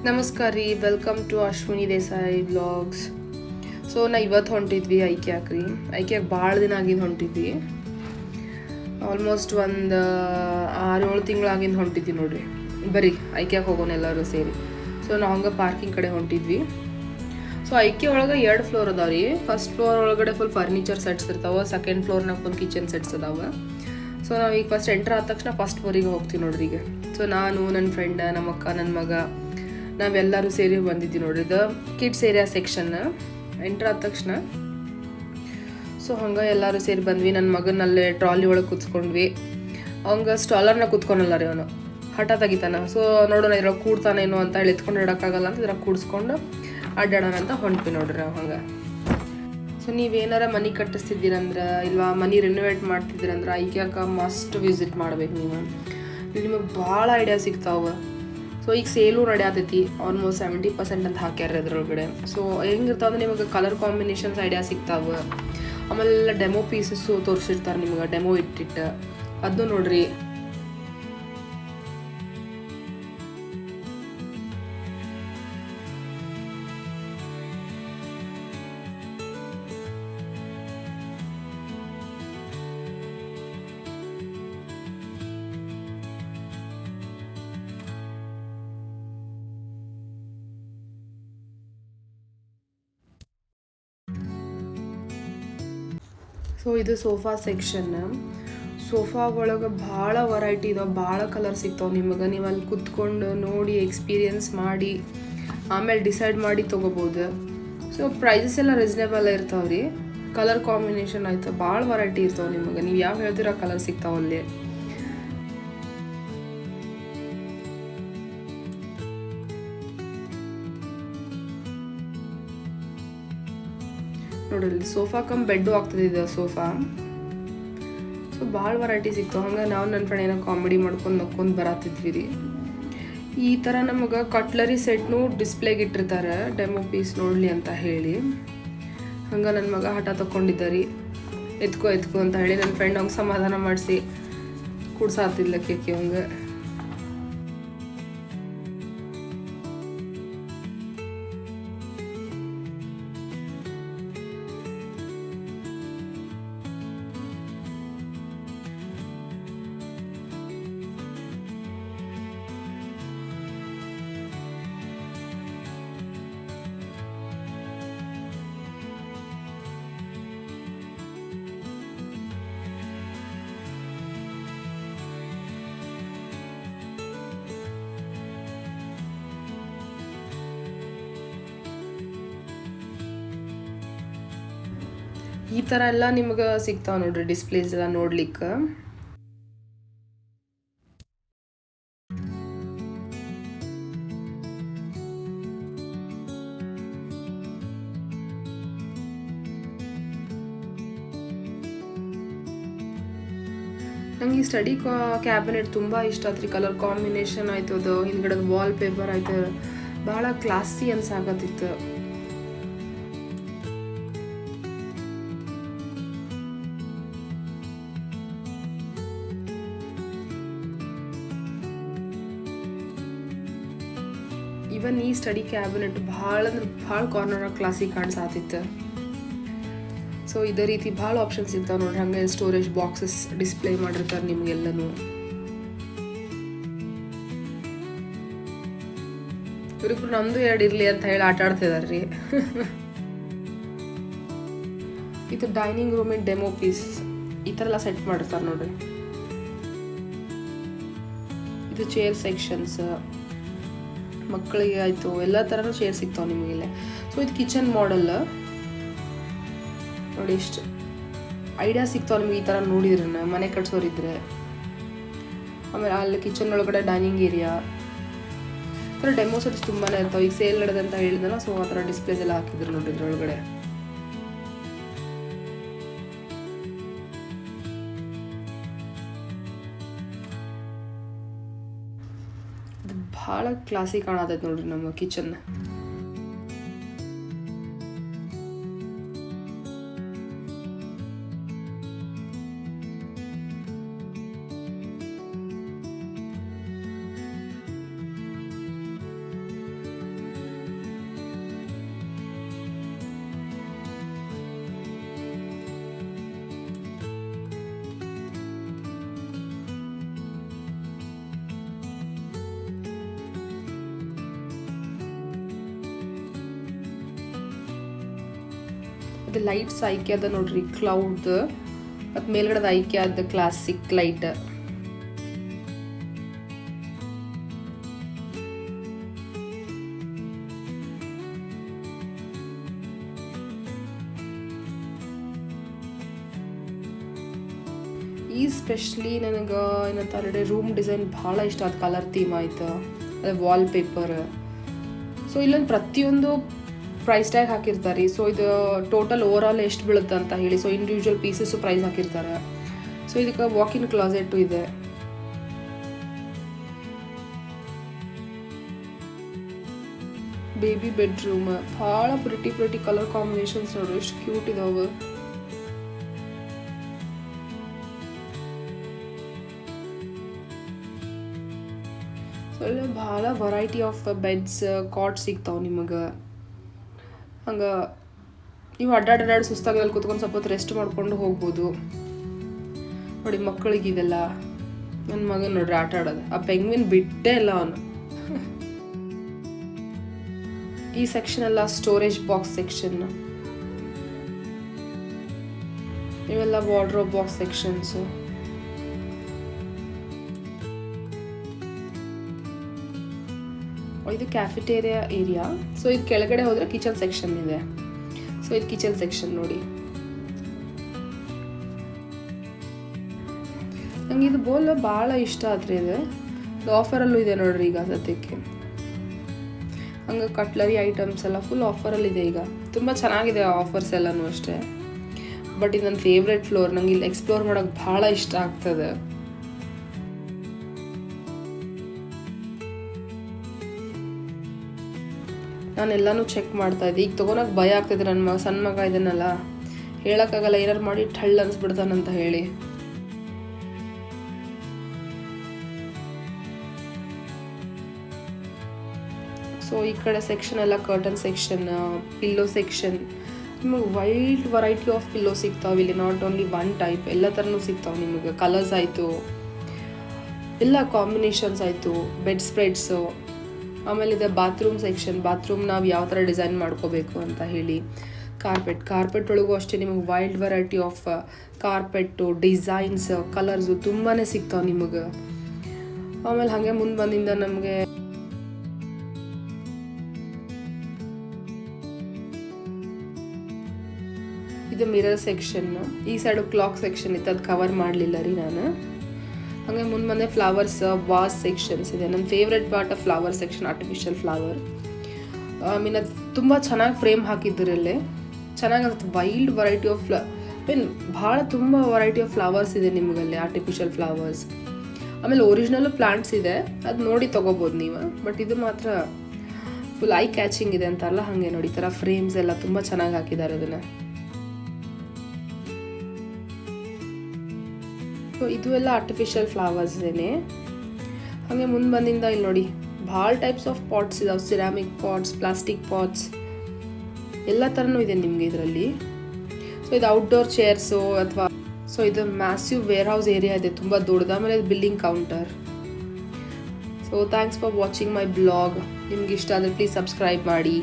ನಮಸ್ಕಾರ ರೀ, welcome to Ashwini Desai vlogs. So ಇವತ್ತು ಹೊಂಟಿದ್ವಿ ಐಕ್ಯಾಕ್ರಿ. ಐಕ್ಯಾಕ್ ಭಾಳ ದಿನ ಆಗಿಂದ ಹೊಂಟಿದ್ವಿ. ಆಲ್ಮೋಸ್ಟ್ ಒಂದು 6-7 ತಿಂಗಳಾಗಿಂದ ಹೊಂಟಿದ್ವಿ ನೋಡ್ರಿ. ಬರೀ ಐಕ್ಯಾಕ್ ಹೋಗೋಣ ಎಲ್ಲರೂ ಸೇರಿ. ಸೊ ನಾವು ಹಂಗೆ ಪಾರ್ಕಿಂಗ್ ಕಡೆ ಹೊಂಟಿದ್ವಿ. ಸೊ ಐಕ್ಯ ಒಳಗೆ 2 ಫ್ಲೋರ್ ಅದಾವ ರೀ. ಫಸ್ಟ್ ಫ್ಲೋರ್ ಒಳಗಡೆ ಫುಲ್ ಫರ್ನಿಚರ್ ಸೆಟ್ಸ್ ಇರ್ತಾವೆ. ಸೆಕೆಂಡ್ ಫ್ಲೋರ್ನಾಗ ಫುಲ್ ಕಿಚನ್ ಸೆಟ್ಸ್ ಅದಾವೆ. ಸೊ ನಾವು ಈಗ ಫಸ್ಟ್ ಎಂಟ್ರ್ ಆದ ತಕ್ಷಣ ಫಸ್ಟ್ ಫ್ಲೋರಿಗೆ ಹೋಗ್ತೀವಿ ನೋಡ್ರಿ ಈಗ. ಸೊ ನಾನು, ನನ್ನ ಫ್ರೆಂಡ್, ನಮ್ಮ ಅಕ್ಕ, ನನ್ನ ಮಗ ನಾವೆಲ್ಲರೂ ಸೇರಿ ಬಂದಿದ್ವಿ ನೋಡ್ರಿ. ಇದು ಕಿಡ್ಸ್ ಏರಿಯಾ ಸೆಕ್ಷನ್. ಎಂಟ್ರ್ ಆದ ತಕ್ಷಣ ಸೊ ಹಂಗೆ ಎಲ್ಲರೂ ಸೇರಿ ಬಂದ್ವಿ. ನನ್ನ ಮಗನಲ್ಲೇ ಟ್ರಾಲಿ ಒಳಗೆ ಕೂತ್ಕೊಂಡ್ವಿ. ಅವಂಗೆ ಸ್ಟಾಲರ್ನ ಕೂತ್ಕೊಳಲ್ಲ ರೀ, ಅವನು ಹಠ ತೆಗಿತಾನೆ. ಸೊ ನೋಡೋಣ ಇದ್ರಾಗ ಕೂಡ್ತಾನೇನೋ ಅಂತ ಹೇಳಿ ಎತ್ಕೊಂಡು ಇಡೋಕ್ಕಾಗಲ್ಲ ಅಂತ ಇದ್ರಾಗ ಕೂಡಿಸ್ಕೊಂಡು ಅಡ್ಡಾಡೋಣ ಅಂತ ಹೊಂಟ್ವಿ ನೋಡ್ರಿ ನಾವು ಹಂಗೆ. ಸೊ ನೀವೇನಾರ ಮನೆ ಕಟ್ಟಿಸ್ತಿದ್ದೀರಂದ್ರೆ ಇಲ್ವಾ ಮನೆ ರಿನೋವೇಟ್ ಮಾಡ್ತಿದ್ದೀರಂದ್ರೆ ಐಕ್ಯಾಕ ಮಸ್ಟ್ ವಿಸಿಟ್ ಮಾಡ್ಬೇಕು ನೀವು. ನಿಮಗೆ ಭಾಳ ಐಡಿಯಾ ಸಿಗ್ತಾವೆ. ಸೊ ಈಗ ಸೇಲು ನಡೆಯತೈತಿ. ಆಲ್ಮೋಸ್ಟ್ 70% ಅಂತ ಹಾಕ್ಯಾರ ಅದ್ರೊಳಗಡೆ. ಸೊ ಹೆಂಗಿರ್ತಾವೆ ಅಂದ್ರೆ ನಿಮಗೆ ಕಲರ್ ಕಾಂಬಿನೇಷನ್ಸ್ ಐಡಿಯಾ ಸಿಗ್ತಾವೆ. ಆಮೇಲೆ ಡೆಮೋ ಪೀಸಸ್ಸು ತೋರಿಸಿರ್ತಾರೆ ನಿಮ್ಗೆ, ಡೆಮೋ ಇಟ್ಟಿಟ್ಟು ಅದು ನೋಡ್ರಿ. ಸೊ ಇದು ಸೋಫಾ ಸೆಕ್ಷನ್. ಸೋಫಾ ಒಳಗೆ ಭಾಳ ವೆರೈಟಿ ಇದಾವೆ, ಭಾಳ ಕಲರ್ ಸಿಗ್ತಾವೆ ನಿಮಗೆ. ನೀವು ಅಲ್ಲಿ ಕುತ್ಕೊಂಡು ನೋಡಿ ಎಕ್ಸ್ಪೀರಿಯನ್ಸ್ ಮಾಡಿ ಆಮೇಲೆ ಡಿಸೈಡ್ ಮಾಡಿ ತೊಗೋಬೋದು. ಸೊ ಪ್ರೈಸಸ್ ಎಲ್ಲ ರೀಸನೇಬಲ್ ಇರ್ತಾವೆ ರೀ. ಕಲರ್ ಕಾಂಬಿನೇಷನ್ ಆಯ್ತು, ಭಾಳ ವೆರೈಟಿ ಇರ್ತಾವೆ ನಿಮಗೆ. ನೀವು ಯಾವ ಹೇಳ್ತೀರ ಕಲರ್ ಸಿಗ್ತಾವೆ ಅಲ್ಲಿ. ನೋಡ್ರಿ ಸೋಫಾ ಕಮ್ ಬೆಡ್ಡು ಆಗ್ತದೆ ಇದು ಸೋಫಾ. ಸೊ ಭಾಳ ವೆರೈಟಿ ಸಿಗ್ತಾವೆ. ಹಂಗೆ ನಾವು ನನ್ನ ಫ್ರೆಂಡ್ ಏನೋ ಕಾಮಿಡಿ ಮಾಡ್ಕೊಂಡು ನಕ್ಕೊಂಡು ಬರತ್ತಿದ್ವಿ ರೀ. ಈ ಥರ ನಮಗೆ ಕಟ್ಲರಿ ಸೆಟ್ನು ಡಿಸ್ಪ್ಲೇಗೆ ಇಟ್ಟಿರ್ತಾರೆ, ಡೆಮೋ ಪೀಸ್ ನೋಡಲಿ ಅಂತ ಹೇಳಿ. ಹಂಗೆ ನನ್ನ ಮಗ ಹಠ ತಗೊಂಡಿದ್ದ ರೀ, ಎತ್ಕೋ ಅಂತ ಹೇಳಿ. ನನ್ನ ಫ್ರೆಂಡ್ ಅವ್ಗೆ ಸಮಾಧಾನ ಮಾಡಿಸಿ ಕುಡ್ಸಾತಿಲ್ಲ ಕೇಕೆ ಅವಂಗೆ. ಈ ಥರ ಎಲ್ಲ ನಿಮ್ಗೆ ಸಿಗ್ತಾವೆ ನೋಡ್ರಿ ಡಿಸ್ಪ್ಲೇಸ್ ಎಲ್ಲ ನೋಡ್ಲಿಕ್ಕೆ. ನಂಗೆ ಈ ಸ್ಟಡಿ ಕ್ಯಾಬಿನೆಟ್ ತುಂಬ ಇಷ್ಟ ಆತ್ರಿ. ಕಲರ್ ಕಾಂಬಿನೇಷನ್ ಆಯ್ತು, ಅದು ಹಿಂದ್ಗಡೆ ವಾಲ್ ಪೇಪರ್ ಆಯ್ತು, ಭಾಳ ಕ್ಲಾಸಿ ಅನ್ಸಾಕತ್ತಿತ್ತು. ಇವನ್ ಈ ಸ್ಟಡಿ ಕ್ಯಾಬಿನೆಟ್ ಭಾಳ ಅಂದ್ರೆ ಭಾಳ ಕಾರ್ನರ್ ಕ್ಲಾಸಿಗೆ ಕಾಣಿಸಾತಿತ್ತು. ಸೊ ಇದೇ ರೀತಿ ಭಾಳ ಆಪ್ಷನ್ಸ್ ಇರ್ತಾವೆ ನೋಡ್ರಿ. ಹಂಗೆ ಸ್ಟೋರೇಜ್ ಬಾಕ್ಸಸ್ ಡಿಸ್ಪ್ಲೇ ಮಾಡಿರ್ತಾರೆ ನಿಮಗೆಲ್ಲನೂ. ಇವ್ರಿಬ್ರು ನಮ್ದು 2 ಇರಲಿ ಅಂತ ಹೇಳಿ ಆಟ ಆಡ್ತಿದಾರೆ ರೀ. ಇದು ಡೈನಿಂಗ್ ರೂಮಿನ ಡೆಮೋ ಪೀಸ್ ಈ ಥರ ಎಲ್ಲ ಸೆಟ್ ಮಾಡಿರ್ತಾರೆ ನೋಡ್ರಿ. ಇದು ಚೇರ್ ಸೆಕ್ಷನ್ಸ್, ಮಕ್ಕಳಿಗೆ ಆಯಿತು ಎಲ್ಲ ಥರನೂ ಚೇರ್ ಸಿಗ್ತಾವೆ ನಿಮಗಿಲ್ಲ. ಸೊ ಇದು ಕಿಚನ್ ಮಾಡೆಲ್ ನೋಡಿ. ಇಷ್ಟು ಐಡಿಯಾ ಸಿಗ್ತಾವೆ ನಿಮ್ಗೆ ಈ ಥರ ನೋಡಿದ್ರೆ ಮನೆ ಕಟ್ಸೋರಿದ್ರೆ. ಆಮೇಲೆ ಅಲ್ಲಿ ಕಿಚನ್ ಒಳಗಡೆ ಡೈನಿಂಗ್ ಏರಿಯಾ ಈ ಥರ ಡೆಮೋ ಸೆಟ್ಸ್ ತುಂಬಾ ಇರ್ತಾವೆ. ಈಗ ಸೇಲ್ ನಡೆದಂತ ಹೇಳಿದ್ನಲ್ಲ, ಸೊ ಆ ಥರ ಡಿಸ್ಪ್ಲೇಸ್ ಎಲ್ಲ ಹಾಕಿದ್ರು ನೋಡ್ರಿ ಇದ್ರೊಳಗಡೆ. ಇದು ಭಾಳ ಕ್ಲಾಸಿಗೆ ಕಾಣತೈತೆ ನೋಡ್ರಿ ನಮ್ಮ ಕಿಚನ್. ಮತ್ತು ಲೈಟ್ಸ್ ಆಯ್ಕೆ ಅದ ನೋಡ್ರಿ, ಕ್ಲೌಡ್ ಮತ್ತು ಮೇಲ್ಗಡೆದ ಆಯ್ಕೆ ಆದ ಕ್ಲಾಸಿಕ್ ಲೈಟ್. ಈ ಸ್ಪೆಷಲಿ ನನಗೆ ಏನಂತಾರೆ ರೂಮ್ ಡಿಸೈನ್ ಭಾಳ ಇಷ್ಟ ಆದ, ಕಲರ್ ಥೀಮ್ ಆಯ್ತು, ಅದೇ ವಾಲ್ ಪೇಪರ್. ಸೊ ಇಲ್ಲೊಂದು ಪ್ರತಿಯೊಂದು ಪ್ರೈಸ್ ಟ್ಯಾಗ್ ಹಾಕಿರ್ತಾರೆ. ಸೊ ಇದು ಟೋಟಲ್ ಓವರ್ ಆಲ್ ಎಷ್ಟು ಬೀಳುತ್ತೆ ಅಂತ ಹೇಳಿ. ಸೊ ಇಂಡಿವಿಜುವಲ್ ಪೀಸಸ್ಸು ಪ್ರೈಸ್ ಹಾಕಿರ್ತಾರೆ. ಸೊ ಇದಕ್ಕೆ ವಾಕ್ ಇನ್ ಕ್ಲಾಸೆಟ್ಟು ಇದೆ. ಬೇಬಿ ಬೆಡ್ರೂಮ್ ಭಾಳ ಪ್ರಿಟಿ ಕಲರ್ ಕಾಂಬಿನೇಷನ್ಸ್ ನೋಡ್ರಿ, ಎಷ್ಟು ಕ್ಯೂಟ್ ಇದಾವೆ. ಸೊ ಇಲ್ಲಿ ಭಾಳ ವೆರೈಟಿ ಆಫ್ ಬೆಡ್ಸ್, ಕಾಟ್ ಸಿಗ್ತಾವೆ ನಿಮಗೆ. ಹಂಗೆ ನೀವು ಅಡ್ಡಾಡಿ ಸುಸ್ತಾಗಲ್ಲಿ ಕೂತ್ಕೊಂಡು ಸ್ವಲ್ಪ ಹೊತ್ತು ರೆಸ್ಟ್ ಮಾಡ್ಕೊಂಡು ಹೋಗ್ಬೋದು. ನೋಡಿ ಮಕ್ಕಳಿಗಿದೆಲ್ಲ, ನನ್ನ ಮಗನ ನೋಡ್ರಿ ಆಟ ಆಡೋದು, ಆ ಪೆಂಗ್ವಿನ್ ಬಿಟ್ಟೇ ಇಲ್ಲ ಅವನು. ಈ ಸೆಕ್ಷನ್ ಎಲ್ಲ ಸ್ಟೋರೇಜ್ ಬಾಕ್ಸ್ ಸೆಕ್ಷನ್, ಇವೆಲ್ಲ ವಾರ್ಡ್ರೋಬ್ ಬಾಕ್ಸ್ ಸೆಕ್ಷನ್ಸು. ಇದು ಕ್ಯಾಫೆಟೇರಿಯಾ ಏರಿಯಾ. ಸೊ ಇದು ಕೆಳಗಡೆ ಹೋದರೆ ಕಿಚನ್ ಸೆಕ್ಷನ್ ಇದೆ. ಸೊ ಇದು ಕಿಚನ್ ಸೆಕ್ಷನ್ ನೋಡಿ. ನಂಗೆ ಇದು ಬೋಲ್ ಭಾಳ ಇಷ್ಟ ಆದರೆ ಇದು ಆಫರಲ್ಲೂ ಇದೆ ನೋಡ್ರಿ ಈಗ ಸದ್ಯಕ್ಕೆ. ಹಂಗೆ ಕಟ್ಲರಿ ಐಟಮ್ಸ್ ಎಲ್ಲ ಫುಲ್ ಆಫರಲ್ಲಿದೆ ಈಗ. ತುಂಬ ಚೆನ್ನಾಗಿದೆ ಆಫರ್ಸ್ ಎಲ್ಲನೂ ಅಷ್ಟೇ. ಬಟ್ ಇದು ನನ್ನ ಫೇವ್ರೆಟ್ ಫ್ಲೋರ್, ನಂಗೆ ಇಲ್ಲಿ ಎಕ್ಸ್ಪ್ಲೋರ್ ಮಾಡೋಕ್ಕೆ ಭಾಳ ಇಷ್ಟ ಆಗ್ತದೆ. ನಾನೆಲ್ಲನೂ ಚೆಕ್ ಮಾಡ್ತಾಯಿದ್ದೆ. ಈಗ ತೊಗೊಳಕ್ಕೆ ಭಯ ಆಗ್ತಿದೆ, ನನ್ನ ಸಣ್ಣ ಮಗ ಇದನ್ನಲ್ಲ ಹೇಳೋಕ್ಕಾಗಲ್ಲ, ಏನಾರು ಮಾಡಿ ಠಳ್ಳು ಅನ್ಸ್ಬಿಡ್ತಾನಂತ ಹೇಳಿ. ಸೊ ಈ ಕಡೆ ಸೆಕ್ಷನ್ ಎಲ್ಲ ಕರ್ಟನ್ ಸೆಕ್ಷನ್, ಪಿಲ್ಲೋ ಸೆಕ್ಷನ್. ನಿಮಗೆ ವೈಡ್ ವೆರೈಟಿ ಆಫ್ ಪಿಲ್ಲೋ ಸಿಗ್ತಾವೆ ಇಲ್ಲಿ. ನಾಟ್ ಓನ್ಲಿ ಒನ್ ಟೈಪ್, ಎಲ್ಲ ಥರನೂ ಸಿಗ್ತಾವೆ ನಿಮಗೆ. ಕಲರ್ಸ್ ಆಯಿತು, ಎಲ್ಲ ಕಾಂಬಿನೇಷನ್ಸ್ ಆಯಿತು, ಬೆಡ್ ಸ್ಪ್ರೆಡ್ಸು. ಆಮೇಲೆ ಇದೆ ಬಾತ್ರೂಮ್ ಸೆಕ್ಷನ್. ಬಾತ್ರೂಮ್ ನಾವು ಯಾವ ಥರ ಡಿಸೈನ್ ಮಾಡ್ಕೋಬೇಕು ಅಂತ ಹೇಳಿ. ಕಾರ್ಪೆಟ್ ಒಳಗೂ ಅಷ್ಟೇ ನಿಮಗೆ wild variety of carpet, designs, colours ತುಂಬಾ ಸಿಗ್ತಾವೆ ನಿಮಗೆ. ಆಮೇಲೆ ಹಾಗೆ ಮುಂದೆ ಬಂದಿಂದ ನಮಗೆ ಇದು ಮಿರರ್ ಸೆಕ್ಷನ್. ಈ ಸೈಡು ಕ್ಲಾಕ್ ಸೆಕ್ಷನ್ ಇತ್ತು, ಅದು ಕವರ್ ಮಾಡಲಿಲ್ಲ ರೀ ನಾನು. ಹಾಗೆ ಮುಂದೆ ಫ್ಲವರ್ಸ್ ವಾಸ್ ಸೆಕ್ಷನ್ಸ್ ಇದೆ. ನನ್ನ favourite part of flower section, artificial flower. ಅದು ತುಂಬ ಚೆನ್ನಾಗಿ ಫ್ರೇಮ್ ಹಾಕಿದ್ದರಲ್ಲಿ ಚೆನ್ನಾಗಿ ಅನಿಸುತ್ತೆ. ವೈಲ್ಡ್ ವೆರೈಟಿ ಆಫ್ ಭಾಳ ತುಂಬ ವೆರೈಟಿ ಆಫ್ ಫ್ಲವರ್ಸ್ ಇದೆ ನಿಮಗಲ್ಲಿ, ಆರ್ಟಿಫಿಷಿಯಲ್ ಫ್ಲವರ್ಸ್. ಆಮೇಲೆ ಒರಿಜಿನಲ್ಲು ಪ್ಲಾಂಟ್ಸ್ ಇದೆ, ಅದು ನೋಡಿ ತೊಗೋಬೋದು ನೀವು. ಬಟ್ ಇದು ಮಾತ್ರ ಫುಲ್ ಐ ಕ್ಯಾಚಿಂಗ್ ಇದೆ ಅಂತಾರಲ್ಲ, ಹಾಗೆ ನೋಡಿ ಈ ಥರ ಫ್ರೇಮ್ಸ್ ಎಲ್ಲ ತುಂಬ ಚೆನ್ನಾಗಿ ಹಾಕಿದ್ದಾರೆ ಅದನ್ನು. ಸೊ ಇದು ಎಲ್ಲ ಆರ್ಟಿಫಿಷಿಯಲ್ ಫ್ಲವರ್ಸ್ದೇನೆ. ಹಾಗೆ ಮುಂದೆ ಬಂದಿಂದ ಇಲ್ಲಿ ನೋಡಿ ಭಾಳ ಟೈಪ್ಸ್ ಆಫ್ ಪಾಟ್ಸ್ ಇದಾವೆ. ಸಿರಾಮಿಕ್ ಪಾಟ್ಸ್, ಪ್ಲಾಸ್ಟಿಕ್ ಪಾಟ್ಸ್, ಎಲ್ಲ ಥರನೂ ಇದೆ ನಿಮಗೆ ಇದರಲ್ಲಿ. ಸೊ ಇದು ಔಟ್ಡೋರ್ ಚೇರ್ಸು ಅಥವಾ ಸೊ ಇದು ಮ್ಯಾಸಿವ್ ವೇರ್ ಹೌಸ್ ಏರಿಯಾ ಇದೆ, ತುಂಬ ದೊಡ್ಡದು. ಆಮೇಲೆ ಇದು billing counter. So thanks for watching my blog. ನಿಮ್ಗೆ ಇಷ್ಟ ಆದರೆ ಪ್ಲೀಸ್ ಸಬ್ಸ್ಕ್ರೈಬ್ ಮಾಡಿ.